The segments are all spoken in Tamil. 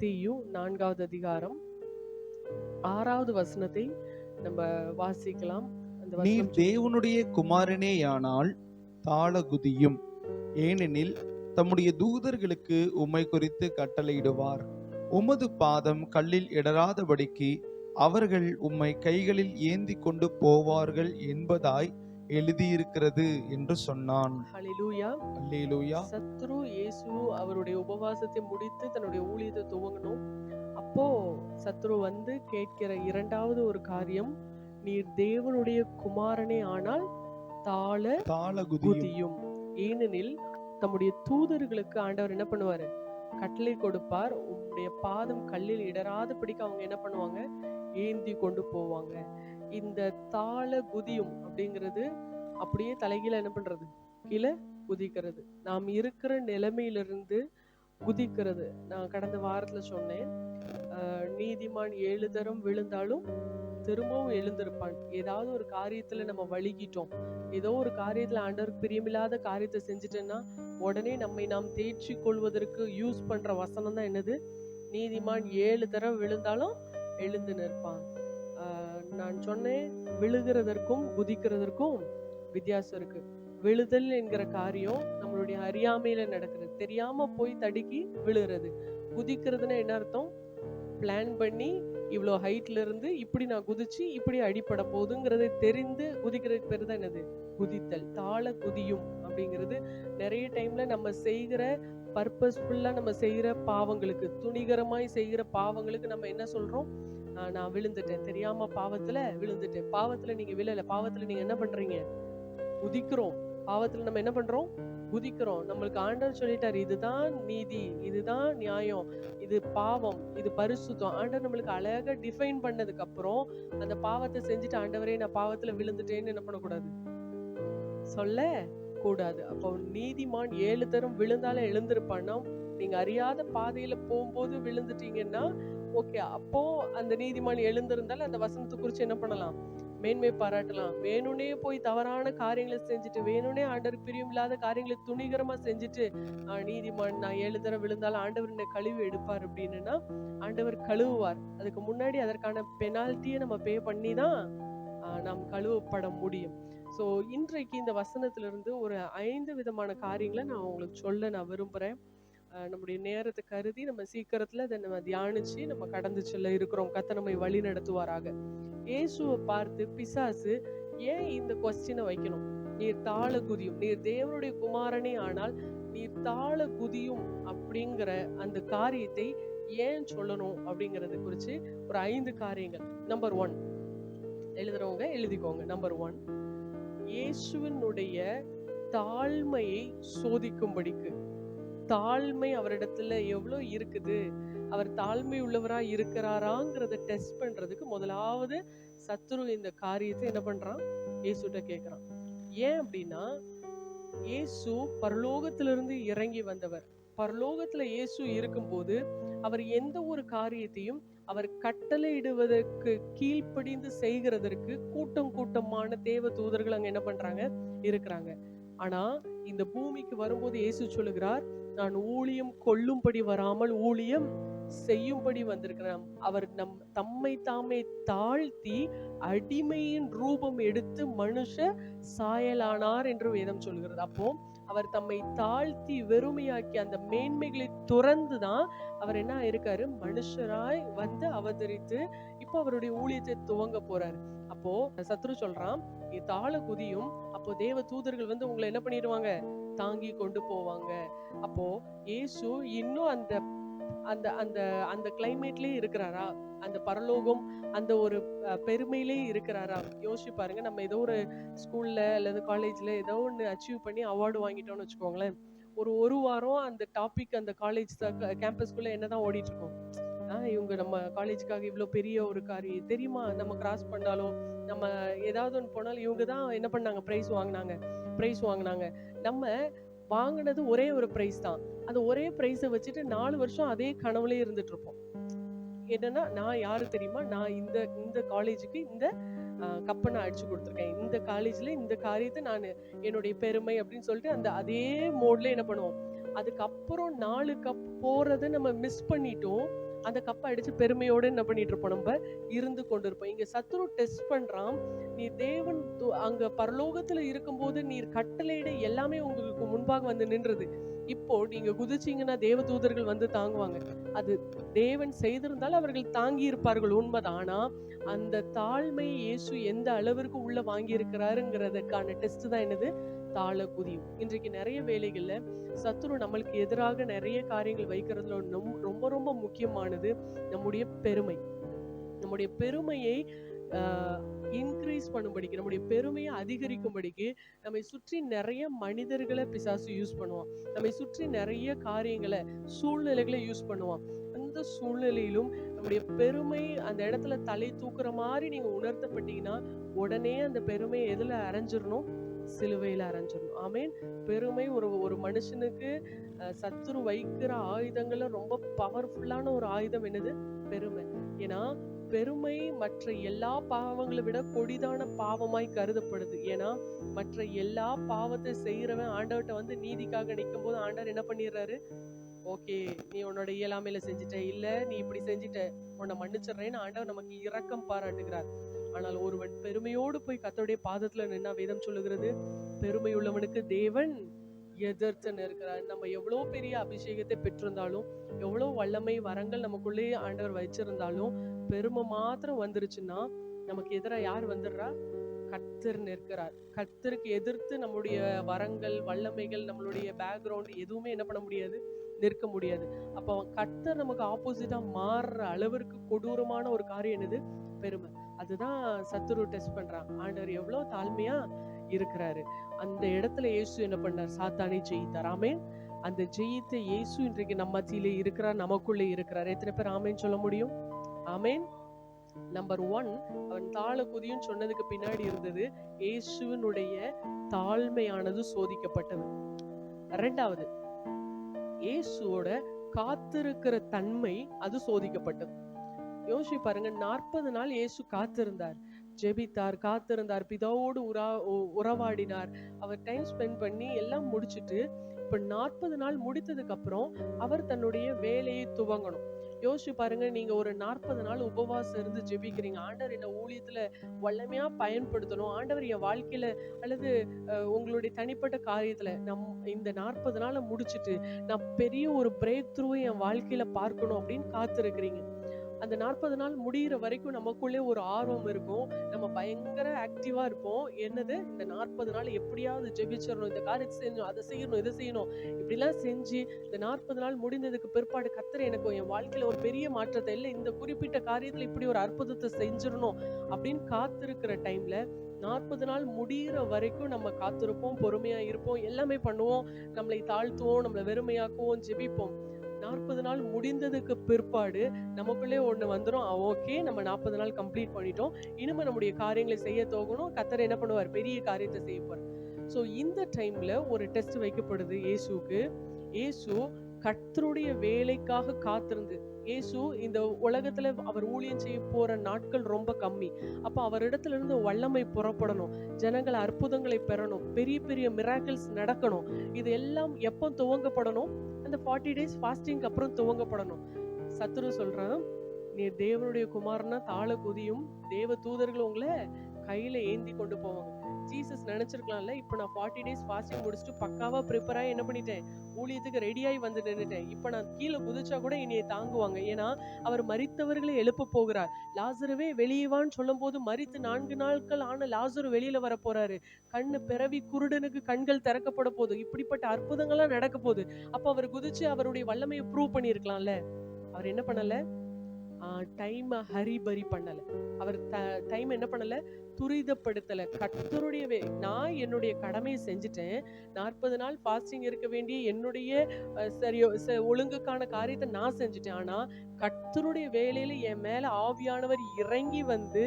மத்தேயு 4வது அதிகாரம் 6வது வசனத்தை நம்ம வாசிக்கலாம். அந்த நீர் வசனம் தேவனுடைய குமாரனேயானால் தாழ குதியும், ஏனெனில் தம்முடைய தூதர்களுக்கு உம்மை குறித்து கட்டளையிடுவார். உமது பாதம் கல்லில் இடராதபடிக்கு அவர்கள் உம்மை கைகளில் ஏந்தி கொண்டு போவார்கள் என்பதாய் எழுதியிருக்கிறது என்று சொன்னான். ஹல்லேலூயா. அல்லேலூயா. சத்ரு இயேசு அவருடைய உபவாசத்தை முடித்து தன்னுடைய ஊழியத்தை துவங்கணும். அப்போ சத்ரு வந்து கேட்கிற இரண்டாவது ஒரு காரியம், நீர் தேவனுடைய குமாரனே ஆனால் தாழ குதியும், ஏனெனில் தம்முடைய தூதர்களுக்கு ஆண்டவர் என்ன பண்ணுவாரு, கட்டளை கொடுப்பார். உங்களுடைய பாதம் கல்லில் இடராதபடிக்கு அவங்க என்ன பண்ணுவாங்க, ஏந்தி கொண்டு போவாங்க. இந்த தாழ குதியும் அப்படிங்கிறது அப்படியே தலைகீழ என்ன பண்றது, கீழே குதிக்கிறது. நாம் இருக்கிற நிலைமையிலிருந்து குதிக்கிறது. நான் கடந்த வாரத்துல சொன்னேன், நீதிமான் 7 தரம் விழுந்தாலும் திரும்பவும் எழுந்திருப்பான். ஏதாவது ஒரு காரியத்துல நம்ம வலிக்கிட்டோம், ஏதோ ஒரு காரியத்துல ஆண்டவருக்கு பிரியமில்லாத காரியத்தை செஞ்சுட்டேன்னா உடனே நம்மை நாம் தேய்ச்சி கொள்வதற்கு யூஸ் பண்ற வசனம் தான் என்னது, நீதிமான் 7 தரம் விழுந்தாலும் எழுந்து நிற்பான். நான் சொன்னேன், விழுகிறதற்கும் குதிக்கிறதற்கும் வித்தியாசம் இருக்கு. விழுதல் என்கிற காரியம் நம்மளுடைய அறியாமையில நடக்கிறது, தெரியாம போய் தடுக்கி விழுகிறது. குதிக்கிறதுன்னா என்ன அர்த்தம், பிளான் பண்ணி இவ்வளோ ஹைட்ல இருந்து இப்படி நான் குதிச்சு இப்படி அடிப்பட போகுதுங்கிறதை தெரிந்து குதிக்கிறதுக்கு பேர் தான் என்னது, குதித்தல். தாழ குதியும் அப்படிங்கிறது நிறைய டைம்ல நம்ம செய்கிற பர்பஸ்ஃபுல்லா நம்ம செய்கிற பாவங்களுக்கு, துணிகரமாய் செய்கிற பாவங்களுக்கு நம்ம என்ன சொல்றோம், நான் விழுந்துட்டேன், தெரியாம பாவத்துல விழுந்துட்டேன். பாவத்துல நீங்க விழல, பாவத்துல நீங்க என்ன பண்றீங்க, குதிக்கிறோம். பாவத்துல நம்ம என்ன பண்றோம், குதிக்கிறோம். நம்மளுக்கு ஆண்டவர் சொல்லிட்டாரு, இதுதான் நீதி, இதுதான் நியாயம், இது பாவம், இது பரிசுத்தம். ஆண்டவர் நம்மளுக்கு அழகா டிஃபைன் பண்ணதுக்கு அப்புறம் அந்த பாவத்தை செஞ்சுட்டு ஆண்டவரே நான் பாவத்துல விழுந்துட்டேன்னு என்ன பண்ணக்கூடாது, சொல்ல கூடாது. அப்போ நீதிமான் 7 தரம் விழுந்தாலும் எழுந்திருப்பான்னா, நீங்க அறியாத பாதையில போகும்போது விழுந்துட்டீங்கன்னா ஓகே, அப்போ அந்த நீதிமான் எழுந்திருந்தாலும் அந்த வசனத்தை குறிச்சு என்ன பண்ணலாம், மேன்மை பாராட்டலாம். வேணும்னே போய் தவறான காரியங்களை செஞ்சுட்டு, வேணும்னே ஆண்டவர் பிரியம் இல்லாத காரியங்களை துணிகரமா செஞ்சுட்டு, நீதிமான் நான் 7 தரம் விழுந்தாலும் ஆண்டவர் என்னை கழுவி எடுப்பார் அப்படின்னா, ஆண்டவர் கழுவுவார். அதுக்கு முன்னாடி அதற்கான பெனால்ட்டியை நம்ம பே பண்ணி தான் நாம் கழுவப்பட முடியும். ஸோ இன்றைக்கு இந்த வசனத்திலிருந்து ஒரு 5 விதமான காரியங்களை நான் உங்களுக்கு சொல்ல நான் விரும்புகிறேன். நம்முடைய நேரத்தை கருதி நம்ம சீக்கிரத்துல அதை நம்ம தியானிச்சு நம்ம கடந்து செல்ல இருக்கிறோம். கர்த்தர் நம்மை வழி நடத்துவாராக. இயேசுவை பார்த்து பிசாசு ஏன் இந்த கொஸ்டினை வைக்கணும், நீர் தாழ குதியும், நீர் தேவனுடைய குமாரனே ஆனால் நீர் தாழ குதியும் அப்படிங்கிற அந்த காரியத்தை ஏன் சொல்லணும் அப்படிங்கறது குறிச்சு ஒரு 5 காரியங்கள். நம்பர் 1, எழுதுறவங்க எழுதிக்கோங்க. நம்பர் 1, இயேசுவினுடைய தாழ்மையை சோதிக்கும்படிக்கு. தாழ்மை அவரிடத்துல எவ்வளவு இருக்குது, அவர் தாழ்மை உள்ளவரா இருக்கிறாராங்கிறத டெஸ்ட் பண்றதுக்கு முதலாவது சத்துரு இந்த காரியத்தை என்ன பண்றான், இயேசுட்ட கேட்கிறான். ஏன் அப்படின்னா, இயேசு பரலோகத்திலிருந்து இறங்கி வந்தவர். பரலோகத்துல இயேசு இருக்கும்போது அவர் எந்த ஒரு காரியத்தையும் அவர் கட்டளையிடுவதற்கு கீழ்ப்படிந்து செய்கிறதற்கு கூட்டம் கூட்டமான தேவ தூதர்கள் அங்க என்ன பண்றாங்க, இருக்கிறாங்க. ஆனா இந்த பூமிக்கு வரும்போது இயேசு சொல்லுகிறார், நான் ஊழியம் கொள்ளும்படி வராமல் ஊழியம் செய்யும்படி வந்திருக்கிறான். அவர் தம்மை தாமே தாழ்த்தி அடிமையின் ரூபம் எடுத்து மனுஷ சாயலானார் என்று வேதம் சொல்கிறது. அப்போ அவர் தம்மை தாழ்த்தி வெறுமையாக்கி அந்த மேன்மைகளை துறந்துதான் அவர் என்ன இருக்காரு, மனுஷராய் வந்து அவதரித்து இப்போ அவருடைய ஊழியத்தை துவங்க போறாரு. அப்போ சத்ரு சொல்றான், நீ தாழ குதியும், அப்போ தேவ தூதர்கள் வந்து உங்களை என்ன பண்ணிடுவாங்க, தாங்கி கொண்டு போவாங்க. அப்போ இயேசு இன்னும் அந்த அந்த அந்த அந்த கிளைமேட்லயே இருக்கிறாரா, அந்த பரலோகம் அந்த ஒரு பெருமையிலே இருக்கிறாரா? யோசிச்சு பாருங்க. நம்ம ஏதோ ஒரு ஸ்கூல்ல அல்லது காலேஜ்ல ஏதோ ஒன்று அச்சீவ் பண்ணி அவார்டு வாங்கிட்டோம்னு வச்சுக்கோங்களேன், ஒரு வாரம் அந்த டாபிக் அந்த காலேஜ் கேம்பஸ்குள்ள என்னதான் ஓடிட்டு இருக்கோம், இவங்க நம்ம காலேஜுக்காக இவ்வளோ பெரிய ஒரு காரியம் தெரியுமா, நம்ம கிராஸ் பண்ணாலும் நம்ம ஏதாவது ஒன்று போனாலும் இவங்க தான் என்ன பண்ணாங்க, ப்ரைஸ் வாங்கினாங்க. நம்ம வாங்கினது ஒரே ஒரு ப்ரைஸ் தான். அந்த ஒரே ப்ரைஸை வச்சுட்டு 4 வருஷம் அதே கனவுலே இருந்துட்டு இருப்போம். என்னன்னா, நான் யாரு தெரியுமா, நான் இந்த காலேஜுக்கு இந்த கப்பை நான் அடிச்சு கொடுத்துருக்கேன், இந்த காலேஜ்ல இந்த காரியத்தை நான் என்னுடைய பெருமை அப்படின்னு சொல்லிட்டு அந்த அதே மோட்ல என்ன பண்ணுவோம். அதுக்கப்புறம் 4 கப் போறதை நம்ம மிஸ் பண்ணிட்டோம். அந்த கப்பை அடிச்சு பெருமையோட என்ன பண்ணிட்டு இருப்போம், நம்ம இருந்து கொண்டு இருப்போம். இங்க சத்துரு டெஸ்ட் பண்றான். நீ தேவன் அங்க பரலோகத்துல இருக்கும்போது நீர் கட்டளையிட எல்லாமே உங்களுக்கு முன்பாக வந்து நின்றது. இப்போ நீங்க குதிச்சீங்கன்னா தேவ தூதர்கள் வந்து தாங்குவாங்க. அது தேவன் செய்திருந்தால் அவர்கள் தாங்கி இருப்பார்கள், உண்மைதான். ஆனா அந்த தாழ்மை இயேசு எந்த அளவிற்கு உள்ள வாங்கி இருக்கிறாருங்கிறதுக்கான டெஸ்ட் தான் என்னது, தாழ குதியும். இன்றைக்கு நிறைய வேலைகள்ல சத்துரு நம்மளுக்கு எதிராக நிறைய காரியங்கள் வைக்கிறதுல ரொம்ப ரொம்ப முக்கியமானது நம்முடைய பெருமை. நம்முடைய பெருமையை இன்க்ரீஸ் பண்ணும்படிக்கு, நம்முடைய பெருமையை அதிகரிக்கும்படிக்கு நம்மை சுற்றி நிறைய மனிதர்களை பிசாசு யூஸ் பண்ணுவான். நம்மை சுற்றி நிறைய காரியங்களை, சூழ்நிலைகளை யூஸ் பண்ணுவான். அந்த சூழ்நிலையிலும் நம்முடைய பெருமை அந்த இடத்துல தலை தூக்குற மாதிரி நீங்க உணர்த்தப்பட்டீங்கன்னா உடனே அந்த பெருமையை எதுல அரைஞ்சிடணும், சிலுவையில அரைஞ்சிடணும். ஆமேன். பெருமை ஒரு மனுஷனுக்கு சத்துரு வைக்கிற ஆயுதங்கள்ல ரொம்ப பவர்ஃபுல்லான ஒரு ஆயுதம் என்னது, பெருமை. ஏன்னா பெருமை மற்ற எல்லா பாவங்களை விட கொடிதான பாவமாய் கருதப்படுது. ஏன்னா மற்ற எல்லா பாவத்தை செய்யறவன் ஆண்டவர்கிட்ட வந்து நீதிக்காக நிற்கும் போது ஆண்டவர் என்ன பண்ணிடுறாரு, ஓகே நீ உன்னோட இயலாமையில செஞ்சுட்ட, இல்ல நீ இப்படி செஞ்சுட்ட, உன்னை மன்னிச்சிடுறேன்னு ஆண்டவர் நமக்கு இரக்கம் பாராட்டுகிறார். ஆனால் ஒருவன் பெருமையோடு போய் கர்த்தருடைய பாதத்துல நின்னா வேதம் சொல்லுகிறது, பெருமையுள்ளவனுக்கு தேவன் எதிர்த்து நிற்கிறார். நம்ம எவ்வளவு பெரிய அபிஷேகத்தை பெற்றிருந்தாலும், எவ்வளவு வல்லமை வரங்கள் நமக்குள்ளே ஆண்டவர் வச்சிருந்தாலும், பெருமை மாத்திரம் வந்துருச்சுன்னா நமக்கு எதிராக யார் வந்துடுறா, கர்த்தர் நிற்கிறார். கர்த்தருக்கு எதிர்த்து நம்முடைய வரங்கள், வல்லமைகள், நம்மளுடைய பேக்ரவுண்ட் எதுவுமே என்ன பண்ண முடியாது, நிற்க முடியாது. அப்போ கர்த்தர் நமக்கு ஆப்போசிட்டா மாறுற அளவிற்கு கொடூரமான ஒரு காரியம் என்னது, பெருமை. அதுதான் சத்துரு டெஸ்ட் பண்றான். ஆண்டவர் எவ்வளவு தாழ்மையா இருக்கிறாரு. அந்த இடத்துல இயேசு என்ன பண்ணார், சாத்தானை ஜெயித்தார். ஆமேன். அந்த ஜெயித்த இயேசு இன்றைக்கு நம்ம மத்தியிலே இருக்கிறார், நமக்குள்ளே இருக்கிறார். எத்தனை பேர் ஆமேன் சொல்ல முடியும்? ஆமேன். நம்பர் 1, அவன் தாழ குதியும் சொன்னதுக்கு பின்னாடி இருந்தது இயேசுவினுடைய தாழ்மையானது சோதிக்கப்பட்டது. 2வது, இயேசுவோட காத்திருக்கிற தன்மை அது சோதிக்கப்பட்டது. யோசி பாருங்க, 40 நாள் இயேசு காத்திருந்தார், ஜெபித்தார், காத்திருந்தார், பிதாவோடு உறவாடினார், அவர் டைம் ஸ்பெண்ட் பண்ணி எல்லாம் முடிச்சுட்டு இப்ப 40 நாள் முடித்ததுக்கு அப்புறம் அவர் தன்னுடைய வேலையை துவங்கணும். யோசிச்சு பாருங்க, நீங்க ஒரு 40 நாள் உபவாசம் இருந்து ஜெபிக்கிறீங்க, ஆண்டவர் என்ன ஊழியத்துல வல்லமையா பயன்படுத்தணும், ஆண்டவர் என் வாழ்க்கையில அல்லது உங்களுடைய தனிப்பட்ட காரியத்துல இந்த 40 நாளை முடிச்சுட்டு நான் பெரிய ஒரு பிரேக் த்ரூ என் வாழ்க்கையில பார்க்கணும் அப்படின்னு காத்திருக்கிறீங்க. அந்த 40 நாள் முடிகிற வரைக்கும் நமக்குள்ளே ஒரு ஆர்வம் இருக்கும், நம்ம பயங்கர ஆக்டிவா இருப்போம். என்னது, இந்த 40 நாள் எப்படியாவது ஜெபிச்சிடணும், இந்த காரியத்தை செய்யணும், அதை செய்யணும், இதை செய்யணும், இப்படிலாம் செஞ்சு இந்த 40 நாள் முடிந்ததுக்கு பிற்பாடு கர்த்தர் எனக்கு என் வாழ்க்கையில ஒரு பெரிய மாற்றத்தை, இல்லை இந்த குறிப்பிட்ட காரியத்துல இப்படி ஒரு அற்புதத்தை செஞ்சிடணும் அப்படின்னு காத்திருக்கிற டைம்ல 40 நாள் முடிகிற வரைக்கும் நம்ம காத்திருப்போம், பொறுமையா இருப்போம், எல்லாமே பண்ணுவோம், நம்மளை தாழ்த்துவோம், நம்மளை வெறுமையாக்குவோம், ஜெபிப்போம். 40 நாள் முடிந்ததுக்கு பிற்பாடு நமக்குள்ளே ஒண்ணு வந்துடும், ஓகே நம்ம 40 நாள் கம்ப்ளீட் பண்ணிட்டோம், இனிமே நம்முடைய காரியங்களை செய்ய தோகணும், கர்த்தர் என்ன பண்ணுவார், பெரிய காரியத்தை செய்யப்பார். சோ இந்த டைம்ல ஒரு டெஸ்ட் வைக்கப்படுது இயேசுக்கு. இயேசு கர்த்தருடைய வேலைக்காக காத்திருந்து, இயேசு இந்த உலகத்துல அவர் ஊழியம் செய்ய போற நாட்கள் ரொம்ப கம்மி. அப்ப அவரிடத்துல இருந்து வல்லமை புறப்படணும், ஜனங்கள் அற்புதங்களை பெறணும், பெரிய பெரிய மிராக்கிள்ஸ் நடக்கணும். இது எல்லாம் எப்போ துவங்கப்படணும், அந்த 40 days ஃபாஸ்டிங்க்கு அப்புறம் துவங்கப்படணும். சத்துரு சொல்றான், நீ தேவனுடைய குமாரனா தாழ குதியும், தேவ தூதர்கள் உங்களை கையில ஏந்தி கொண்டு போவாங்க. ஜீசஸ் நினைச்சிருக்கலாம்ல, இப்ப நான் 40 days ஃபாஸ்டிங் முடிச்சுட்டு பக்காவா ப்ரிப்பேர் ஆகி என்ன பண்ணிட்டேன், ஊழியத்துக்கு ரெடியாகி வந்து நின்னுட்டேன், இப்ப நான் கீழே குதிச்சா கூட என்னைய தாங்குவாங்க, ஏன்னா அவர் மரித்தவர்களை எழுப்ப போகிறார். லாசருவே வெளியே வான்னு சொல்லும் போது மரித்து 4 நாட்கள் ஆன லாசரு வெளியில வர போறாரு, கண்ணு பிறவி குருடனுக்கு கண்கள் திறக்கப்பட போகுது, இப்படிப்பட்ட அற்புதங்கள்லாம் நடக்க போகுது. அப்ப அவர் குதிச்சு அவருடைய வல்லமையை ப்ரூவ் பண்ணிருக்கலாம்ல. அவர் என்ன பண்ணல, டைம் ஹரிபரி பண்ணல. அவர் டைம் என்ன பண்ணல, துரிதப்படுத்தல. கர்த்தருடைய நான் என்னுடைய கடமையை செஞ்சுட்டேன், 40 நாள் ஃபாஸ்டிங் இருக்க வேண்டிய என்னுடைய ஒழுங்குக்கான காரியத்தை நான் செஞ்சுட்டேன். ஆனா கர்த்தருடைய வேலையில என் மேல ஆவியானவர் இறங்கி வந்து,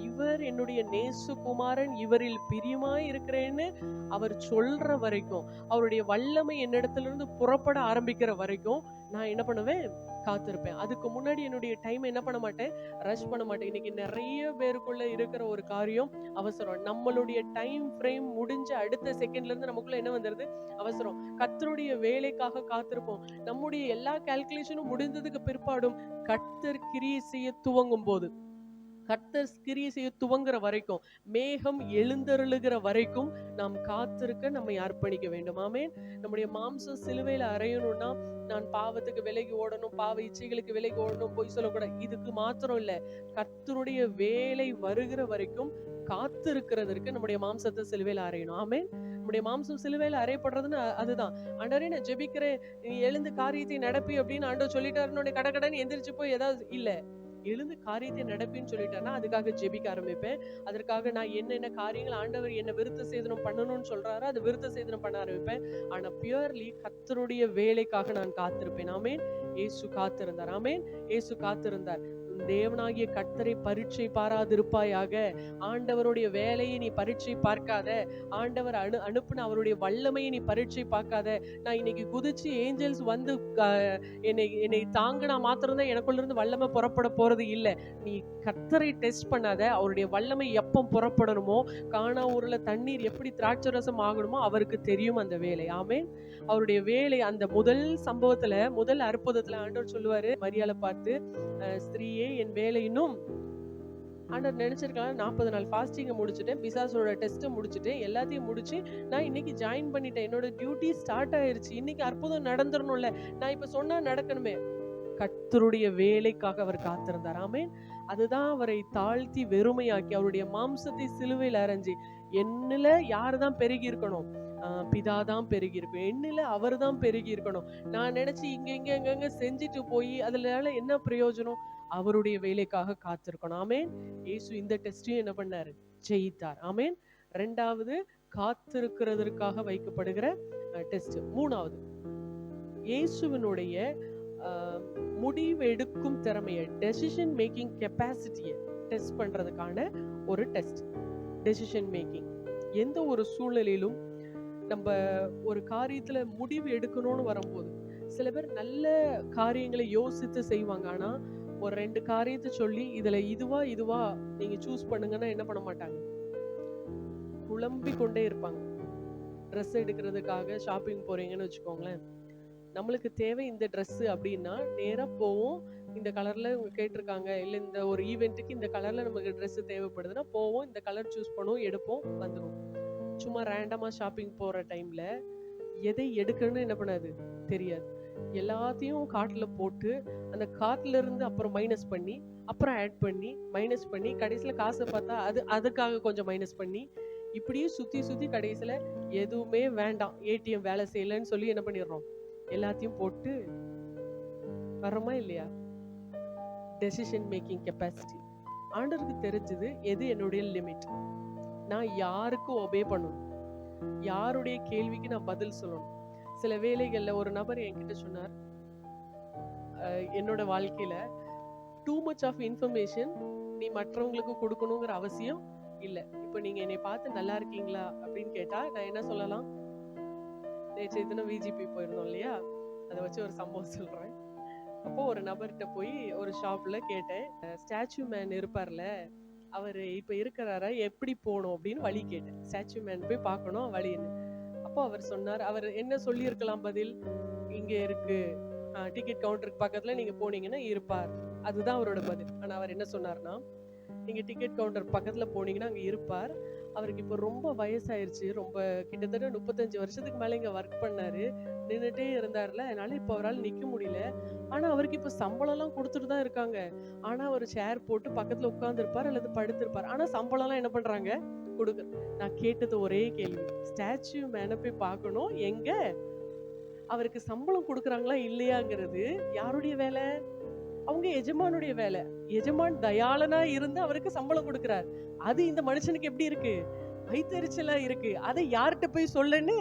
இவர் என்னுடைய நேசகுமாரன், இவரில் பிரியமாய் இருக்கிறேன்னு அவர் சொல்ற வரைக்கும், அவருடைய வல்லமை என்னிடத்துல இருந்து புறப்பட ஆரம்பிக்கிற வரைக்கும் நான் என்ன பண்ணுவேன், காத்திருப்பேன். அதுக்கு முன்னாடி என்னுடைய டைம் என்ன பண்ண மாட்டேன், ரஷ் பண்ண மாட்டேன். இன்னைக்கு நிறைய பேருக்குள்ள இருக்கிற ஒரு காரியம் அவசரம். நம்மளுடைய டைம் ஃப்ரேம் முடிஞ்ச அடுத்த செகண்ட்ல இருந்து நமக்குள்ள என்ன வந்துருது, அவசரம். கர்த்தருடைய வேலைக்காக காத்திருப்போம். நம்முடைய எல்லா கால்குலேஷனும் முடிந்ததுக்கு பிற்பாடும் கர்த்தர் கிரியை செய்ய துவங்கும் போது, கர்த்தர் கிரியை செய்ய துவங்குற வரைக்கும், மேகம் எழுந்தருளுகிற வரைக்கும் நாம் காத்திருக்க நம்மை அர்ப்பணிக்க வேண்டும். ஆமென். நம்முடைய மாம்சம் சிலுவையில அறையணும்னா, நான் பாவத்துக்கு விலகி ஓடணும், பாவ இச்சைகளுக்கு விலகி ஓடணும், பொய் சொல்லக்கூடாது, இதுக்கு மாத்திரம் இல்ல, கர்த்தருடைய வேலை வருகிற வரைக்கும் காத்திருக்கிறதற்கு நம்முடைய மாம்சத்தை சிலுவையில அறையணும். ஆமென். நம்முடைய மாம்சம் சிலுவையில அறையப்படுறதுன்னு அதுதான். ஆண்டவரே நான் ஜெபிக்கிறேன், நீ எழுந்து காரியத்தை நடப்பி அப்படின்னு ஆண்டவர் சொல்லிட்டாருன்னு கடகடன்னு எந்திரிச்சு போய் ஏதாவது இல்ல, எழுந்து காரியத்தை நடப்பின்னு சொல்லிட்டாருன்னா அதுக்காக ஜெபிக்க ஆரம்பிப்பேன். அதற்காக நான் என்னென்ன காரியங்கள் ஆண்டவர் என்ன விருத்த சேதனம் பண்ணணும்னு சொல்றாரோ அது விருத்த சேதனம் பண்ண ஆரம்பிப்பேன். ஆனா பியூர்லி கர்த்தருடைய வேலைக்காக நான் காத்திருப்பேன். ஆமென். இயேசு காத்திருந்தார். ஆமென். இயேசு காத்திருந்தார். தேவனாகிய கர்த்தரை பரீட்சை பாராதிருப்பாயாக. ஆண்டவருடைய வேலையை நீ பரீட்சை பார்க்காத, ஆண்டவர் அனுப்புன அவருடைய வல்லமையை நீ பரீட்சை பார்க்காத. நான் இன்னைக்கு குதிச்சு ஏஞ்சல்ஸ் வந்து என்னை தாங்கினா மாத்திரம்தான் எனக்குள்ள இருந்து வல்லமை புறப்பட போறது இல்ல. நீ கர்த்தரை டெஸ்ட் பண்ணாத. அவருடைய வல்லமை எப்போ புறப்படணுமோ, காணா ஊர்ல தண்ணீர் எப்படி திராட்சை ரசம் ஆகணுமோ அவருக்கு தெரியும் அந்த வேலை. ஆமென். அவருடைய வேலை அந்த முதல் சம்பவத்துல, முதல் அற்புதத்துல ஆண்டவர் சொல்லுவாரு மரியாளை பார்த்து, ஸ்திரீயே என் வேலை இன்னும், ஆண்டவர் நினைச்சிருக்கலாம் 40 நாள் ஃபாஸ்டிங்கை முடிச்சுட்டேன், பிசாசோட டெஸ்ட்டை முடிச்சுட்டேன், எல்லாத்தையும் முடிச்சு நான் இன்னைக்கு ஜாயின் பண்ணிட்டேன், என்னோட டியூட்டி ஸ்டார்ட் ஆயிருச்சு, இன்னைக்கு அற்புதம் நடந்துடணும்ல, நான் இப்ப சொன்னா நடக்கணுமே. கர்த்தருடைய வேலைக்காக அவர் காத்திருந்தார். ஆமென். அதுதான் அவரை தாழ்த்தி வெறுமையாக்கி அவருடைய மாம்சத்தை சிலுவையில் அரைஞ்சி, என்னில யாருதான் பெருகி இருக்கணும், பிதாதான் பெருகி இருக்கும், என்னில அவர் தான் பெருகி இருக்கணும். நான் நினைச்சு இங்க செஞ்சுட்டு போய் அதுல என்ன பிரயோஜனம்? அவருடைய வேலைக்காக காத்திருக்கணும். ஆமென். இயேசு இந்த டெஸ்டையும் என்ன பண்ணாரு, ஜெயித்தார். ஆமென். ரெண்டாவது காத்திருக்கிறதற்காக வைக்கப்படுகிற டெஸ்ட். மூணாவது இயேசுவினுடைய முடிவு எடுக்கும் திறமையை, டெசிஷன் மேக்கிங் கெப்பாசிட்டியை டெஸ்ட் பண்றதுக்கான ஒரு டெஸ்ட். Decision making. எந்த ஒரு சூழ்நிலையிலும் நம்ம ஒரு காரியத்துல முடிவு எடுக்கணும்னு வரும்போது, சில பேர் நல்ல காரியங்களை யோசித்து செய்வாங்க. ஆனா ஒரு 2 காரியத்தை சொல்லி இதுல இதுவா நீங்க சூஸ் பண்ணுங்கன்னா என்ன பண்ண மாட்டாங்க, குழம்பி கொண்டே இருப்பாங்க. ட்ரெஸ் எடுக்கிறதுக்காக ஷாப்பிங் போறீங்கன்னு வச்சுக்கோங்களேன், நம்மளுக்கு தேவை இந்த ட்ரெஸ் அப்படின்னா நேரா போவோம், இந்த கலர்ல இவங்க கேட்டிருக்காங்க, இல்ல இந்த ஒரு ஈவெண்ட்டுக்கு இந்த கலர்ல நமக்கு ட்ரெஸ் தேவைப்படுதுன்னா போவோம், இந்த கலர் சூஸ் பண்ணுவோம், எடுப்போம், வந்துடும். சும்மா ரேண்டமா ஷாப்பிங் போற டைம்ல எதை எடுக்கணும்னு என்ன பண்ணாது, தெரியாது. எல்லாத்தையும் கார்ட்ல போட்டு அந்த கார்ட்ல இருந்து அப்புறம் மைனஸ் பண்ணி, அப்புறம் ஆட் பண்ணி, மைனஸ் பண்ணி, கடைசியில காசை பார்த்தா அதுக்காக கொஞ்சம் மைனஸ் பண்ணி, இப்படியே சுத்தி கடைசியில எதுவுமே வேண்டாம், ஏடிஎம் வேலை செய்யலன்னு சொல்லி என்ன பண்ணிடுறோம், எல்லாத்தையும் போட்டு வரோமா இல்லையா? Decision making capacity. ஆண்டவருக்கு தெரிஞ்சது எது என்னுடைய லிமிட், நான் யாருக்கு ஒபே பண்ணணும், யாருடைய கேள்விக்கு நான் பதில் சொல்லணும். சில வேளைகள்ல ஒரு நபர் என்கிட்ட சொன்னார், என்னோட வாழ்க்கையில டூ மச் ஆஃப் இன்ஃபர்மேஷன் நீ மற்றவங்களுக்கு கொடுக்கணுங்கிற அவசியம் இல்லை. இப்போ நீங்க என்னை பார்த்து நல்லா இருக்கீங்களா அப்படின்னு கேட்டா நான் என்ன சொல்லலாம்? நேற்று தினம் விஜிபி போயிருந்தோம் இல்லையா, அதை வச்சு ஒரு சம்பவம் சொல்றேன். அப்போ ஒரு நபர்கிட்ட போய் ஒரு ஷாப்ல கேட்டேன், ஸ்டாச்சு மேன் இருப்பார்ல அவரு இப்ப இருக்கிறாரா, எப்படி போகணும் அப்படின்னு வழி கேட்டேன். ஸ்டாச்சு மேன் போய் பார்க்கணும் வழின்னு. அப்போ அவர் சொன்னார், அவர் என்ன சொல்லி இருக்கலாம் பதில், இங்க இருக்கு, டிக்கெட் கவுண்டருக்கு பக்கத்துல நீங்க போனீங்கன்னா இருப்பார், அதுதான் அவரோட பதில். ஆனா அவர் என்ன சொன்னார்னா, நீங்க டிக்கெட் கவுண்டர் பக்கத்துல போனீங்கன்னா அங்க இருப்பார், அவருக்கு இப்போ ரொம்ப வயசாயிருச்சு, ரொம்ப கிட்டத்தட்ட 35 வருஷத்துக்கு மேல இங்க ஒர்க் பண்ணாரு, நின்றுட்டே இருந்தாருல, அதனால இப்போ அவரால் நிக்க முடியல, ஆனா அவருக்கு இப்போ சம்பளம் எல்லாம் கொடுத்துட்டு தான் இருக்காங்க, ஆனா அவர் சேர் போட்டு பக்கத்துல உட்கார்ந்து இருப்பார் அல்லது படுத்திருப்பார், ஆனா சம்பளம் எல்லாம் என்ன பண்றாங்க, கொடுக்க. நான் கேட்டது ஒரே கேள்வி, ஸ்டாச்சு மேனை போய் பார்க்கணும், எங்க அவருக்கு சம்பளம் கொடுக்குறாங்களா இல்லையாங்கிறது யாருடைய வேலை? அவங்க எஜமானுடைய வேலை. எஜமான் தயாளனா இருந்து அவருக்கு சம்பளம் கொடுக்கிறார். அது இந்த மனுஷனுக்கு எப்படி இருக்கு, வைத்தறிச்சலா இருக்கு. அதை யார்கிட்ட போய் சொல்லன்னு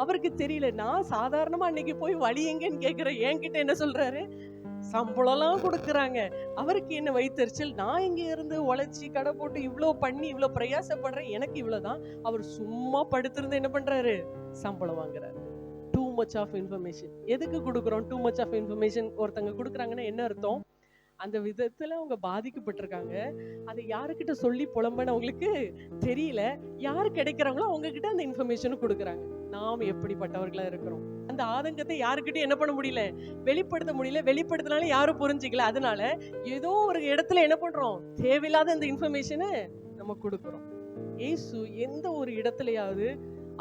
அவருக்கு தெரியல. நான் சாதாரணமா அன்னைக்கு போய் வழி எங்கன்னு கேட்கிறேன், என்கிட்ட என்ன சொல்றாரு, சம்பளம் எல்லாம் கொடுக்குறாங்க, அவருக்கு என்ன வைத்தறிச்சல், நான் இங்க இருந்து உழைச்சி கடை போட்டு இவ்வளவு பண்ணி இவ்வளவு பிரயாசப்படுறேன், எனக்கு இவ்வளவுதான், அவர் சும்மா படுத்திருந்து என்ன பண்றாரு, சம்பளம் வாங்குறாரு. Too much of information. எதுக்கு கொடுக்குறோம் டூ மச் ஆஃப் இன்ஃபர்மேஷன்? ஒருத்தங்க கொடுக்குறாங்கன்னா என்ன அர்த்தம்? அந்த விதத்துல அவங்க பாதிக்கப்பட்டிருக்காங்க. அதை யாருக்கிட்ட சொல்லி புலம்பன்னு அவங்களுக்கு தெரியல. யாரு கிடைக்கிறாங்களோ அவங்க கிட்ட அந்த இன்ஃபர்மேஷனும் கொடுக்குறாங்க. நாம் எப்படிப்பட்டவர்களா இருக்கிறோம்? அந்த ஆதங்கத்தை யாருக்கிட்டையும் என்ன பண்ண முடியல, வெளிப்படுத்த முடியல. வெளிப்படுத்தினாலும் யாரும் புரிஞ்சுக்கல. அதனால ஏதோ ஒரு இடத்துல என்ன பண்றோம், தேவையில்லாத அந்த இன்ஃபர்மேஷனை நம்ம கொடுக்குறோம். இயேசு எந்த ஒரு இடத்துலயாவது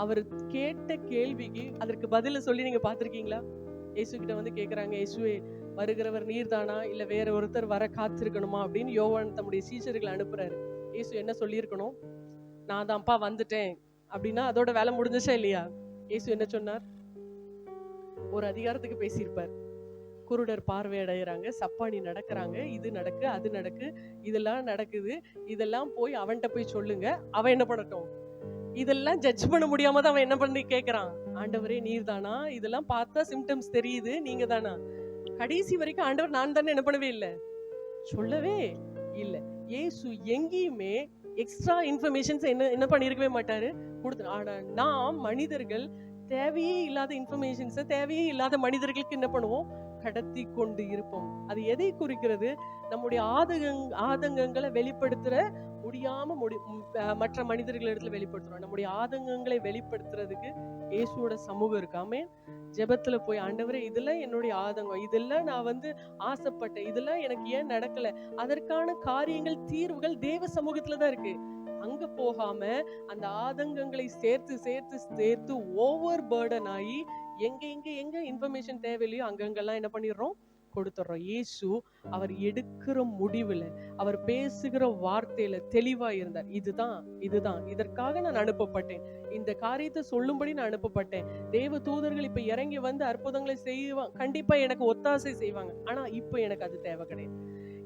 அவர் கேட்ட கேள்விக்கு அதற்கு பதில சொல்லி நீங்க பார்த்திருக்கீங்களா? இயேசு கிட்ட வந்து கேக்குறாங்க, இயேசுவே வருகிறவர் நீர்தானா இல்ல வேற ஒருத்தர் வர காத்திருக்கணுமா அப்படின்னு யோவான் தம்முடைய சீஷர்களை அனுப்புறாரு. இயேசு என்ன சொல்லியிருக்கணும்? நான் தான்ப்பா வந்துட்டேன் அப்படின்னா அதோட வேலை முடிஞ்சுச்சா இல்லையா? இயேசு என்ன சொன்னார்? ஒரு அதிகாரத்துக்கு பேசியிருப்பார். குருடர் பார்வை அடைகிறாங்க, சப்பானி நடக்கிறாங்க, இது நடக்கு அது நடக்கு, இதெல்லாம் நடக்குது, இதெல்லாம் போய் அவன்கிட்ட போய் சொல்லுங்க, அவன் என்ன பண்ணட்டும். இதெல்லாம் ஜட்ஜ் பண்ண முடியாம தான் அவன் என்ன பண்ணி கேட்கறான், ஆண்டவரே நீர் தானா, இதெல்லாம் பார்த்தா சிம்டம்ஸ் தெரியுது, நீங்க தானா? கடைசி வரைக்கும் ஆண்டவர் நான் தானே என்ன பண்ணவே இல்லை, சொல்லவே இல்லை. இயேசு எங்கேயுமே எக்ஸ்ட்ரா இன்ஃபர்மேஷன்ஸ் என்ன பண்ணிருக்கவே மாட்டாரு, கொடுத்து. ஆனா நாம் மனிதர்கள் தேவையே இல்லாத இன்ஃபர்மேஷன்ஸை தேவையே இல்லாத மனிதர்களுக்கு என்ன பண்ணுவோம், கடத்தி கொண்டு இருப்போம். அது எதை குறிக்கிறது? நம்முடைய ஆதங்கங்களை வெளிப்படுத்துற முடியாம மற்ற மனிதர்கள் இடத்துல வெளிப்படுத்துறோம். நம்முடைய ஆதங்கங்களை வெளிப்படுத்துறதுக்கு இயேசுவோட சமூகம் இருக்காமே. ஜெபத்துல போய் ஆண்டவரே இதெல்லாம் என்னுடைய ஆதங்கம், இதெல்லாம் நான் வந்து ஆசைப்பட்டேன், இதெல்லாம் எனக்கு ஏன் நடக்கல, அதற்கான காரியங்கள் தீர்வுகள் தேவ சமூகத்துலதான் இருக்கு. அங்க போகாம அந்த ஆதங்கங்களை சேர்த்து சேர்த்து சேர்த்து ஓவர் பர்டன் ஆகி எங்க இன்ஃபர்மேஷன் தேவையில்லையோ அங்கெல்லாம் என்ன பண்ணிடுறோம், கொடுத்துடுறோம். இயேசு அவர் எடுக்கிற முடிவுல, அவர் பேசுகிற வார்த்தையில தெளிவா இருந்தார். இதுதான் இதற்காக நான் அனுப்பப்பட்டேன், இந்த காரியத்தை சொல்லும்படி நான் அனுப்பப்பட்டேன். தேவ தூதர்கள் இப்ப இறங்கி வந்து அற்புதங்களை செய்வாங்க, கண்டிப்பா எனக்கு ஒத்தாசை செய்வாங்க. ஆனா இப்ப எனக்கு அது தேவை கிடையாது.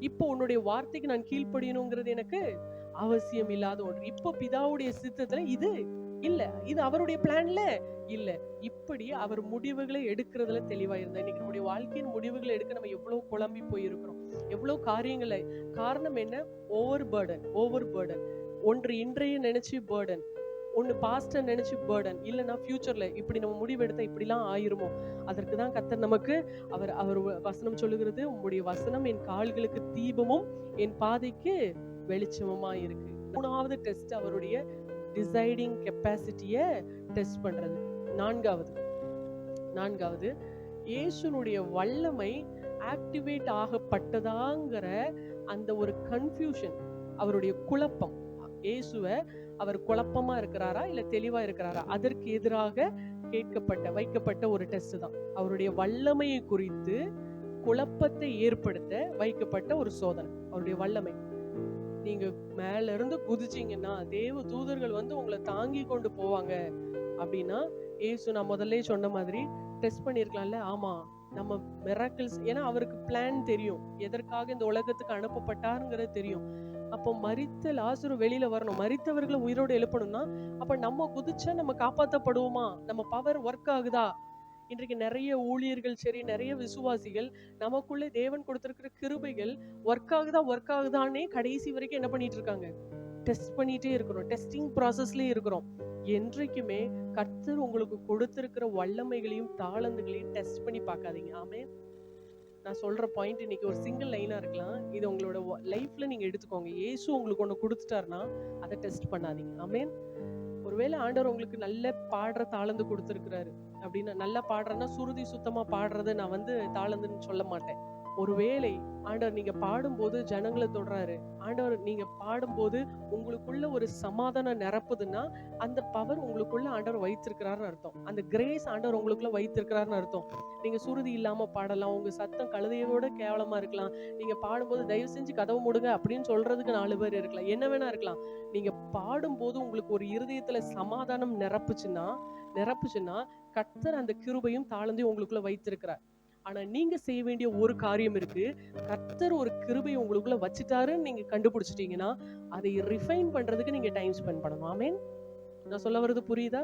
இப்போ உன்னுடைய வார்த்தைக்கு நான் கீழ்ப்படியணுங்கிறது எனக்கு அவசியம் இல்லாத ஒன்று. இப்போ பிதாவுடைய சித்தத்துல இது இல்ல, இது அவருடைய பிளான்ல இல்ல. இப்படி அவர் முடிவுகளை எடுக்கிறதுல தெளிவா இருந்தா. இன்னைக்கு நம்முடைய வாழ்க்கையின் முடிவுகளை எடுக்க நம்ம எவ்வளவு குழம்பி போயிருக்கிறோம், எவ்வளவு காரியங்களை. காரணம் என்ன? Over burden. ஒன்று இன்றைய நினைச்சு பர்டன், ஒன்னு பாஸ்ட நினைச்சு பர்டன், இல்லைன்னா ஃபியூச்சர்ல இப்படி நம்ம முடிவெடுத்தா இப்படிலாம் ஆயிருமோ. அதற்கு தான் கர்த்தர் நமக்கு அவர் வசனம் சொல்லுகிறது, உங்களுடைய வசனம் என் கால்களுக்கு தீபமும் என் பாதைக்கு வெளிச்சமுமா இருக்கு. மூணாவது டெஸ்ட் அவருடைய டிசைடிங் கெப்பாசிட்டிய டெஸ்ட் பண்றது. நான்காவது இயேசுனுடைய வல்லமை ஆக்டிவேட் ஆகப்பட்டதாங்கிற அந்த ஒரு கன்ஃபியூஷன், அவருடைய குழப்பம். இயேசுவை அவர் குழப்பமா இருக்கிறாரா இல்ல தெளிவா இருக்கிறாரா, அதற்கு எதிராக வைக்கப்பட்ட ஒரு டெஸ்ட் தான். அவருடைய வல்லமையை குறித்து குழப்பத்தை ஏற்படுத்த வைக்கப்பட்ட ஒரு சோதனை. அவருடைய வல்லமை, நீங்க மேல இருந்து குதிச்சீங்கன்னா தேவ தூதர்கள் வந்து உங்களை தாங்கி கொண்டு போவாங்க அப்படின்னா, இயேசு நான் முதல்ல சொன்ன மாதிரி டெஸ்ட் பண்ணிருக்கலாம்ல. ஆமா, நம்ம மிராக்கிள்ஸ், ஏன்னா அவருக்கு பிளான் தெரியும், எதற்காக இந்த உலகத்துக்கு அனுப்பப்பட்டாருங்கிறது தெரியும். அப்போ மரித்த லாசரு வெளியில வரணும், மரித்தவர்களை உயிரோடு எழுப்பணும்னா அப்ப நம்ம குதிச்சா நம்ம காப்பாற்றப்படுவோமா, நம்ம பவர் ஒர்க் ஆகுதா? இன்றைக்கு நிறைய ஊழியர்கள் சரி, நிறைய விசுவாசிகள் நமக்குள்ள தேவன் கொடுத்திருக்கிற கிருபைகள் ஒர்க் ஆகுதான்னே கடைசி வரைக்கும் என்ன பண்ணிட்டு இருக்காங்க, டெஸ்ட் பண்ணிட்டே இருக்கிறோம், டெஸ்டிங் ப்ராசஸ்லயே இருக்கிறோம். என்றைக்குமே கர்த்தர் உங்களுக்கு கொடுத்திருக்கிற வல்லமைகளையும் தாளந்துகளையும் டெஸ்ட் பண்ணி பார்க்காதீங்க. ஆமென். நான் சொல்ற பாயிண்ட் இன்னைக்கு ஒரு சிங்கிள் லைனா இருக்கலாம், இது உங்களோட லைஃப்ல நீங்க எடுத்துக்கோங்க. இயேசு உங்களுக்கு ஒண்ணு கொடுத்துட்டாருன்னா அதை டெஸ்ட் பண்ணாதீங்க. ஆமென். ஒருவேளை ஆண்டவர் உங்களுக்கு நல்ல பாடுற தாளந்து கொடுத்திருக்கிறாரு அப்படின்னா, நல்லா பாடுறேன்னா சுருதி சுத்தமா பாடுறத நான் வந்து தாளந்துன்னு சொல்ல மாட்டேன். ஒருவேளை ஆண்டவர் நீங்க பாடும்போது ஜனங்களை தொடுறாரு, ஆண்டவர் நீங்க பாடும்போது உங்களுக்குள்ள ஒரு சமாதானம் நிரப்புதுன்னா அந்த பவர் உங்களுக்குள்ள ஆண்டவர் வைத்திருக்கிறாருன்னு அர்த்தம். அந்த கிரேஸ் ஆண்டவர் உங்களுக்குள்ள வைத்திருக்கிறாருன்னு அர்த்தம். நீங்க சுருதி இல்லாம பாடலாம், உங்க சத்தம் கழுதையோட கேவலமா இருக்கலாம், நீங்க பாடும்போது தயவு செஞ்சு கதவு மூடுங்க அப்படின்னு சொல்றதுக்கு 4 பேர் இருக்கலாம், என்ன வேணா இருக்கலாம். நீங்க பாடும்போது உங்களுக்கு ஒரு இருதயத்துல சமாதானம் நிரப்புச்சுன்னா கர்த்தர் அந்த கிருபையும் தாளந்தையும் உங்களுக்குள்ள வைத்திருக்கிறார். ஆனா நீங்க செய்ய வேண்டிய ஒரு காரியம் இருக்கு. கர்த்தர் ஒரு கிருபையை உங்களுக்குள்ள வச்சுட்டாருன்னு நீங்க கண்டுபிடிச்சிட்டீங்கன்னா அதை ரிஃபைன் பண்றதுக்கு நீங்க டைம் ஸ்பெண்ட் பண்ணணும். ஆமென். நான் சொல்ல வர்றது புரியுதா?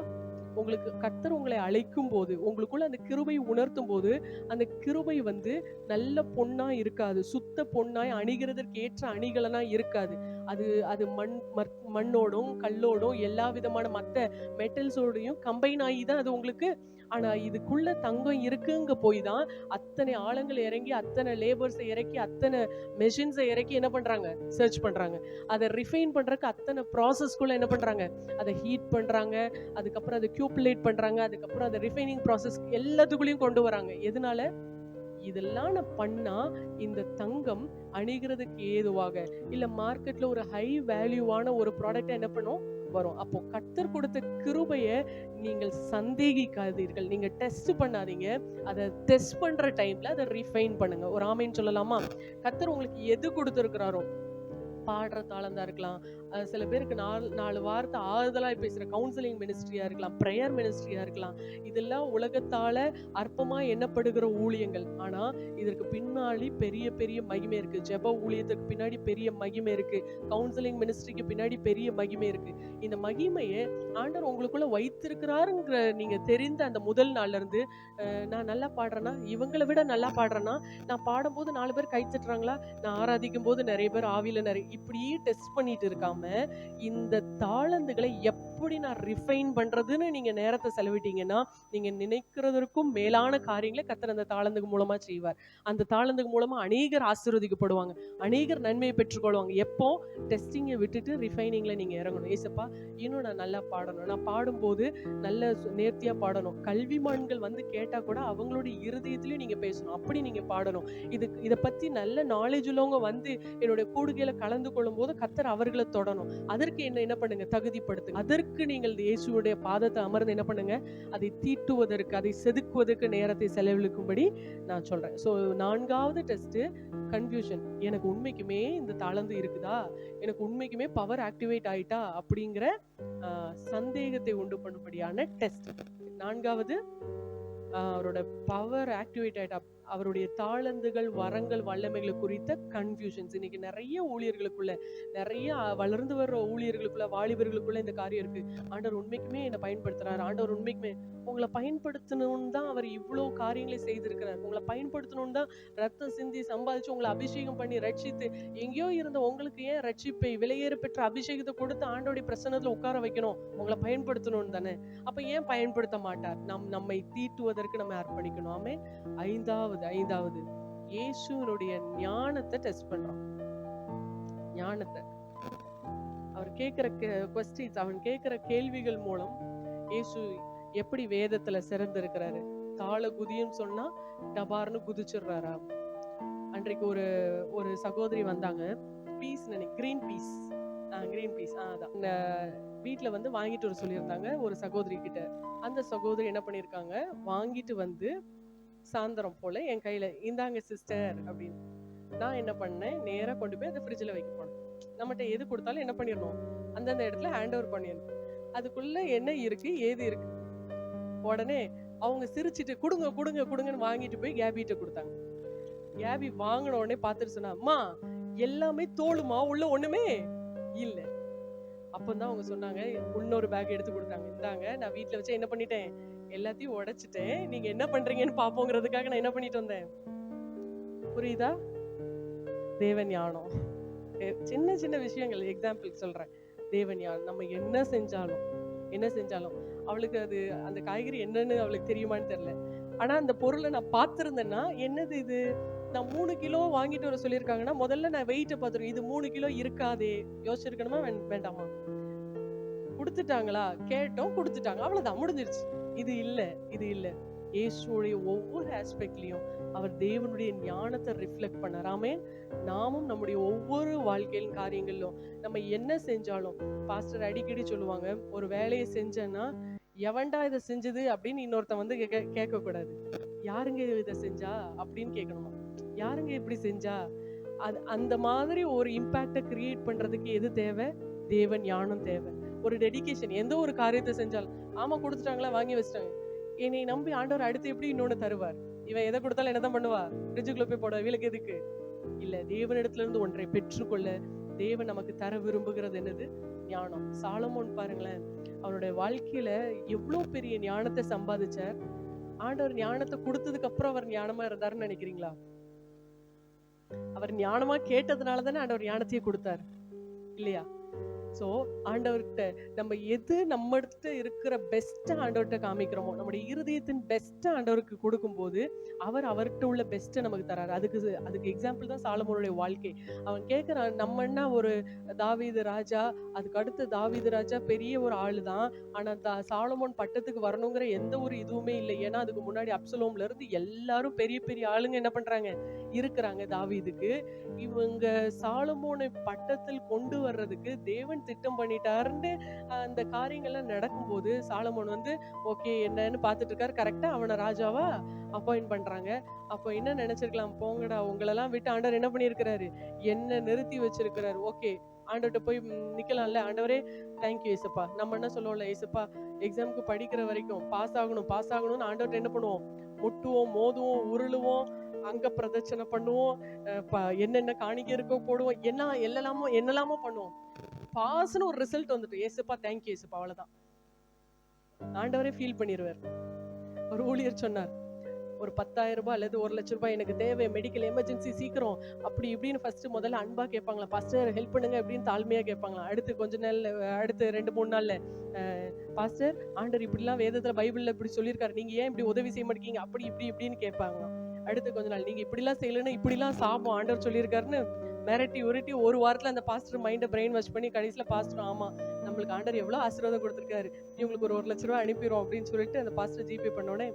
உங்களுக்கு கர்த்தர் உங்களை அழைக்கும் போது, உங்களுக்குள்ள அந்த கிருபை உணர்த்தும் போது, அந்த கிருபை வந்து நல்ல பொண்ணா இருக்காது, சுத்த பொண்ணாய் அணிகிறதற்கு ஏற்ற அணிகலனா இருக்காது. அது அது மண்ணோடும் கல்லோடும் எல்லா விதமான மத்த மெட்டல்ஸோடையும் கம்பைன் ஆகி தான் அது உங்களுக்கு. ஆனா இதுக்குள்ள தங்கம் இருக்குங்க போய் தான் அத்தனை ஆழங்கள் இறங்கி, அத்தனை லேபர்ஸை இறக்கி, அத்தனை மெஷின்ஸை இறக்கி என்ன பண்றாங்க, சர்ச் பண்றாங்க. அதை ரிஃபைன் பண்றதுக்கு அத்தனை ப்ராசஸ்க்குள்ள என்ன பண்றாங்க, அதை ஹீட் பண்றாங்க, அதுக்கப்புறம் அதை கியூப்புலேட் பண்றாங்க, அதுக்கப்புறம் அதை ரிஃபைனிங் ப்ராசஸ் எல்லாத்துக்குள்ளேயும் கொண்டு வராங்க. எதனால? இதெல்லாம் நான் பண்ணா இந்த தங்கம் அணிகிறதுக்கு ஏதுவாக, இல்ல மார்க்கெட்ல ஒரு ஹை வேல்யூவான ஒரு ப்ராடக்ட் என்ன பண்ணும், வரும். அப்போ கர்த்தர் கொடுத்த கிருபைய நீங்கள் சந்தேகிக்காதீர்கள், நீங்க டெஸ்ட் பண்ணாதீங்க. அதை டெஸ்ட் பண்ற டைம்ல அதை ரிஃபைன் பண்ணுங்க. ஒரு ஆமேன்னு சொல்லலாமா? கர்த்தர் உங்களுக்கு எது கொடுத்திருக்கிறாரோ, பாடுற தாளந்தா இருக்கலாம், சில பேருக்கு நாலு வார்த்தை ஆறுதலா பேசுற கவுன்சிலிங் மினிஸ்ட்ரியா இருக்கலாம், பிரேயர் மினிஸ்ட்ரியா இருக்கலாம். இதெல்லாம் உலகத்தால அற்பமா எண்ணப்படுகிற ஊழியங்கள். ஆனா இதற்கு பின்னாடி பெரிய பெரிய மகிமை இருக்கு. ஜெப ஊழியத்துக்கு பின்னாடி பெரிய மகிமை இருக்கு. கவுன்சிலிங் மினிஸ்ட்ரிக்கு பின்னாடி பெரிய மகிமை இருக்கு. இந்த மகிமையை ஆண்டவர் உங்களுக்குள்ள வைத்திருக்கிறாருங்கிற நீங்க தெரிந்த அந்த முதல் நாள்ல இருந்து, நான் நல்லா பாடுறேன்னா, இவங்களை விட நல்லா பாடுறேன்னா, நான் பாடும்போது 4 பேர் கை தட்டுறாங்களா, நான் ஆராதிக்கும் போது நிறைய பேர் ஆவியில நிறைய, இப்படியே டெஸ்ட் பண்ணிட்டு இருக்காம இந்த தாளந்துகளை எப்படி நான் ரிஃபைன் பண்றதுன்னு நீங்க நேரத்தை செலவிட்டீங்கன்னா, நீங்க நினைக்கிறதற்கும் மேலான காரியங்களை கர்த்தர் அந்த தாளந்துக்கு மூலமா செய்வார். அந்த தாளந்துக்கு மூலமா அநேகர் ஆசீர்வதிக்கப்படுவாங்க, அநேகர் நன்மையை பெற்றுக்கொள்வாங்க. எப்போ? டெஸ்டிங்கை விட்டுட்டு ரிஃபைனிங்ல நீங்க இறங்கணும். ஏசப்பா, இன்னும் நான் நல்லா பாடணும், நான் பாடும்போது நல்ல நேர்த்தியா பாடணும். கல்விமான்கள் வந்து கேட்டா கூட அவங்களுடைய இருதயத்திலயும் நீங்க பேசணும், அப்படி நீங்க பாடணும். இதை பத்தி நல்ல நாலேஜ் உள்ளவங்க வந்து என்னுடைய கூடுகையில கலந்து கொள்ளும் போது கர்த்தர் அவர்களை தொடணும். அதற்கு என்ன பண்ணுங்க, தகுதிப்படுத்து. அதற்கு நீங்கள் இயேசுவுடைய பாதத்தை அமர்ந்து என்ன பண்ணுங்க, அதை தீட்டுவதற்கு, அதை செதுக்குவதற்கு நேரத்தை செலவழிக்கும்படி நான் சொல்றேன். ஸோ 4வது டெஸ்ட் கன்ஃபியூஷன். எனக்கு உண்மைக்குமே இந்த தாளந்து இருக்குதா, எனக்கு உண்மைக்குமே பவர் ஆக்டிவேட் ஆயிட்டா அப்படிங்கிற சந்தேகத்தை உண்டு பண்ணும்படியான டெஸ்ட். 4வது அவரோட பவர் ஆக்டிவேட் ஆயிட்டா, அவருடைய தாளந்துகள், வரங்கள், வல்லமைகளை குறித்த கன்ஃபியூஷன்ஸ். இன்னைக்கு நிறைய ஊழியர்களுக்குள்ள, நிறைய வளர்ந்து வர்ற ஊழியர்களுக்குள்ள, வாலிபர்களுக்குள்ள இந்த காரியம் இருக்கு. ஆண்டவர் உண்மைக்குமே என்னை பயன்படுத்துறாரு, ஆண்டவர் உண்மைக்குமே உங்களை பயன்படுத்தணும்னு தான் அவர் இவ்வளவு காரியங்களை செய்திருக்கிறார். உங்களை பயன்படுத்தணும்னு தான் ரத்தம் சிந்தி சம்பாதிச்சு உங்களை அபிஷேகம் பண்ணி ரட்சித்து, எங்கேயோ இருந்த உங்களுக்கு ஏன் ரட்சிப்பை, விலையேற பெற்ற அபிஷேகத்தை கொடுத்து ஆண்டோடைய பிரசன்னத்துல உட்கார வைக்கணும், உங்களை பயன்படுத்தணும்னு தானே. அப்ப ஏன் பயன்படுத்த மாட்டார்? நம்மை தீட்டுவதற்கு நம்ம அர்ப்பணிக்கணும். ஆமே. ஐந்தாவது இயேசுவினுடைய ஞானத்தை டெஸ்ட் பண்றோம். ஞானத்தை அவர் கேட்கிற கொஸ்டின்ஸ், அவன் கேட்கிற கேள்விகள் மூலம் இயேசு எப்படி வேதத்துல சிறந்திருக்கிறாரு. தாள குதியும் சொன்னா டபார்னு குதிச்சிடுறாரா? அன்றைக்கு ஒரு சகோதரி வந்தாங்க, பீஸ் கிரீன் பீஸ் அதான் வீட்டுல வந்து வாங்கிட்டு வர சொல்லியிருந்தாங்க ஒரு சகோதரி கிட்ட. அந்த சகோதரி என்ன பண்ணிருக்காங்க, வாங்கிட்டு வந்து சாயந்தரம் போல என் கையில, இந்தாங்க சிஸ்டர் அப்படின்னு. நான் என்ன பண்ணேன், நேரா கொண்டு போய் அதை ஃப்ரிட்ஜில் வைக்க போனேன். நம்மகிட்ட எது கொடுத்தாலும் என்ன பண்ணிடணும், அந்தந்த இடத்துல ஹேண்ட் ஓவர் பண்ணிடணும். அதுக்குள்ள என்ன இருக்கு ஏது இருக்கு. உடனே அவங்க சிரிச்சிட்டு கொடுங்க கொடுங்க கொடுங்கன்னு வாங்கிட்டு போய் கேபிட்ட கொடுத்தாங்க. கேபி வாங்கின உடனே பார்த்துட்டு சொன்னா, அம்மா எல்லாமே தோளுமா, உள்ள ஒண்ணுமே இல்ல. அப்பதான் அவங்க சொன்னாங்க, இன்னொரு பேக் எடுத்து கொடுத்தாங்க, இந்தாங்க நான் வீட்டுல வச்சு என்ன பண்ணிட்டேன், எல்லாத்தையும் உடைச்சிட்டேன், நீங்க என்ன பண்றீங்கன்னு பாப்போங்கிறதுக்காக நான் என்ன பண்ணிட்டு வந்தேன். புரியுதா? தேவ ஞானம். சின்ன சின்ன விஷயங்கள் எக்ஸாம்பிள் சொல்றேன். தேவ ஞானம். நம்ம என்ன செஞ்சாலும் அவளுக்கு அது அந்த காய்கறி என்னன்னு அவளுக்கு தெரியுமான்னு தெரியல. ஆனா அந்த பொருளை நான் பார்த்திருந்தேன்னா, என்னது இது, நான் 3 கிலோ வாங்கிட்டு வர சொல்லியிருக்காங்கன்னா முதல்ல நான் வெயிட்டை பார்த்துருக்கேன், இது 3 கிலோ இருக்காதே, யோசிச்சிருக்கணுமா வேண்டாமா? கொடுத்துட்டாங்களா, கேட்டோம் கொடுத்துட்டாங்க, அவ்வளவுதான், முடிஞ்சிருச்சு. இது இல்ல. இயேசுடைய ஒவ்வொரு ஆஸ்பெக்ட்லயும் அவர் தேவனுடைய ஞானத்தை ரிஃப்ளெக்ட் பண்ணாராமே. நாமும் நம்முடைய ஒவ்வொரு வாழ்க்கையின் காரியங்களிலும் நம்ம என்ன செஞ்சாலும், பாஸ்டர் அடிக்கடி சொல்லுவாங்க, ஒரு வேலையை செஞ்சேன்னா எவன்டா இதை செஞ்சது அப்படின்னு இன்னொருத்த வந்து கேட்க கூடாது. யாருங்க இதை செஞ்சா அப்படின்னு கேட்கணுமா? யாருங்க இப்படி செஞ்சா? அந்த மாதிரி ஒரு இம்பாக்டை கிரியேட் பண்றதுக்கு எது தேவை? தேவ ஞானம் தேவை. ஒரு டெடிகேஷன். எந்த ஒரு காரியத்தை செஞ்சாலும், ஆமா கொடுத்துட்டாங்களா, வாங்கி வச்சிட்டாங்க, என்னை நம்பி ஆண்டவர் அடுத்து எப்படி இன்னொன்னு தருவார். இவன் எதை கொடுத்தாலும் என்னதான் பண்ணுவா, ஃப்ரிட்ஜுக்குள்ள போய் போட, வீலுக்கு எதுக்கு இல்ல. தேவனிடத்துல இருந்து ஒன்றை பெற்றுக்கொள்ள தேவன் நமக்கு தர விரும்புகிறது என்னது? ஞானம். சாலமோன் பாருங்களேன், அவனுடைய வாழ்க்கையில எவ்வளவு பெரிய ஞானத்தை சம்பாதிச்சார். ஆண்டவர் ஞானத்தை கொடுத்ததுக்கு அப்புறம் அவர் ஞானமா இருந்தாருன்னு நினைக்கிறீங்களா? அவர் ஞானமா கேட்டதுனால தானே ஆண்டவர் ஞானத்தையே கொடுத்தார். இல்லையா? சோ ஆண்டவர்கிட்ட நம்ம எது நம்மகிட்ட இருக்கிற பெஸ்ட் ஆண்டவர்கிட்ட காமிக்கிறோமோ, நம்முடைய இருதயத்தின் பெஸ்ட் ஆண்டவருக்கு கொடுக்கும்போது அவர் அவர்கிட்ட உள்ள பெஸ்ட் நமக்கு தராரு. அதுக்கு எக்ஸாம்பிள் தான் சாலமோனுடைய வாழ்க்கை. அவன் கேட்கிறான், நம்ம என்ன ஒரு தாவீது ராஜா, அதுக்கு அடுத்து தாவீது ராஜா பெரிய ஒரு ஆளு தான். ஆனா சாலமோன் பட்டத்துக்கு வரணுங்கிற எந்த ஒரு இதுவுமே இல்லை. ஏன்னா அதுக்கு முன்னாடி அப்சலோம்ல இருந்து எல்லாரும் பெரிய பெரிய ஆளுங்க என்ன பண்றாங்க இருக்கிறாங்க தாவீதுக்கு. இவங்க சாலமோனை பட்டத்தில் கொண்டு வர்றதுக்கு தேவன் திட்டம் பண்ணிட்டாருன்னு அந்த காரியங்கள்லாம் நடக்கும்போது சாலமோன் வந்து ஓகே என்னன்னு பார்த்துட்டு இருக்காரு. கரெக்டா அவனை ராஜாவா அப்பாயிண்ட் பண்றாங்க. அப்போ என்ன நினைச்சிருக்கலாம், போங்கடா உங்களெல்லாம் விட்டு ஆண்டவர் என்ன பண்ணியிருக்கிறாரு, என்ன நிறுத்தி வச்சிருக்கிறாரு. ஓகே ஆண்டவர்கிட்ட போய் நிக்கலாம்ல, ஆண்டவரே தேங்க்யூ ஏசப்பா. நம்ம என்ன சொல்லுவோம்ல, ஏசப்பா எக்ஸாமுக்கு படிக்கிற வரைக்கும் பாஸ் ஆகணும்னு ஆண்டவர்கிட்ட என்ன பண்ணுவோம், முட்டுவோம், மோதுவோம், உருளுவோம், அங்க பிரதட்சணை பண்ணுவோம், என்னென்ன காணிக்கை இருக்கோ போடுவோம், என்னெல்லாமோ பண்ணுவோம். பாஸ்னு ஒரு ரிசல்ட் வந்துட்டு ஏசப்பா தேங்க்யூ ஏசப்பா, அவ்வளவுதான். ஆண்டவரே ஃபீல் பண்ணிடுவார். ஒரு ஊழியர் சொன்னார், ஒரு 10,000 ரூபாய் அல்லது 1,00,000 ரூபாய் எனக்கு தேவை, மெடிக்கல் எமர்ஜென்சி சீக்கிரம் அப்படி இப்படின்னு ஃபர்ஸ்ட் முதல்ல அன்பா கேட்பாங்களா, பாஸ்டர் ஹெல்ப் பண்ணுங்க அப்படின்னு தாழ்மையா கேட்பாங்களா. அடுத்து கொஞ்ச நாள், அடுத்து 2-3 நாள்ல பாஸ்டர் ஆண்டவர் இப்படிலாம் வேதத்துல பைபிள்ல இப்படி சொல்லியிருக்காரு, நீங்க ஏன் இப்படி உதவி செய்ய மாட்டீங்க, அப்படி இப்படின்னு கேட்பாங்க. அடுத்து கொஞ்ச நாள், நீங்க இப்படிலாம் செய்யலன்னா இப்படிலாம் சாபம் ஆண்டவர் சொல்லியிருக்காருன்னு மிரட்டி உருட்டி ஒரு வாரத்துல அந்த பாஸ்டர் மைண்டை பிரெயின் வாஷ் பண்ணி கடைசியில பாஸ்டர் ஆமா நம்மளுக்கு ஆண்டவர் எவ்வளவு ஆசீர்வாதம் கொடுத்திருக்காரு, இவங்களுக்கு ஒரு 1,00,000 ரூபாய் அனுப்பிடுவோம் அப்படின்னு சொல்லிட்டு அந்த பாஸ்டர் ஜிபே பண்ணோடனே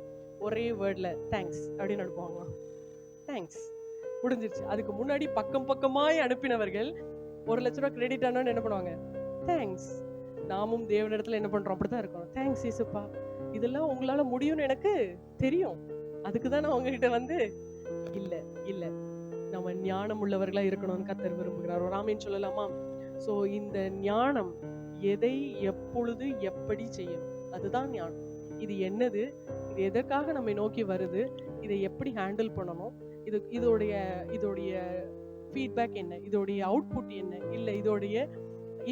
ஒரே வேர்ட்ல தேங்க்ஸ் அப்படின்னு அனுப்புவாங்க. தேங்க்ஸ் முடிஞ்சிருச்சு. அதுக்கு முன்னாடி பக்கமாய் அனுப்பினவர்கள் 1,00,000 ரூபாய் கிரெடிட் ஆனோன்னு என்ன பண்ணுவாங்க, தேங்க்ஸ். நாமும் தேவனிடத்துல என்ன பண்றோம், அப்படித்தான் இருக்கணும். தேங்க்ஸ் ஏசப்பா, இதெல்லாம் உங்களால முடியும்னு எனக்கு தெரியும், அதுக்குதான் நான் உங்ககிட்ட வந்து இல்ல நம்ம ஞானம் உள்ளவர்களா இருக்கணும்னு கர்த்தர் விரும்புகிறார். ஒரு ஆமீன் சொல்லலாமா? சோ இந்த ஞானம் எதை எப்பொழுது எப்படி செய்யணும், அதுதான் ஞானம். இது என்னது, இது எதற்காக நம்மை நோக்கி வருது, இதை எப்படி ஹேண்டில் பண்ணணும், இதோடைய ஃபீட்பேக் என்ன, இதோடைய அவுட்புட் என்ன, இல்ல இதோடைய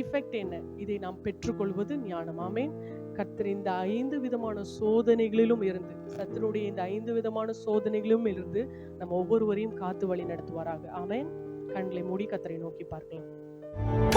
இஃபெக்ட் என்ன, இதை நாம் பெற்றுக்கொள்வது ஞானம். ஆமென். கர்த்தர் இந்த 5 விதமான சோதனைகளிலும் இருந்து, சத்துருடைய இந்த 5 விதமான சோதனைகளிலும் இருந்து நம்ம ஒவ்வொருவரையும் காத்து வழி நடத்துவாராக. ஆமென். கண்களை மூடி கர்த்தரை நோக்கி பார்க்கலாம்.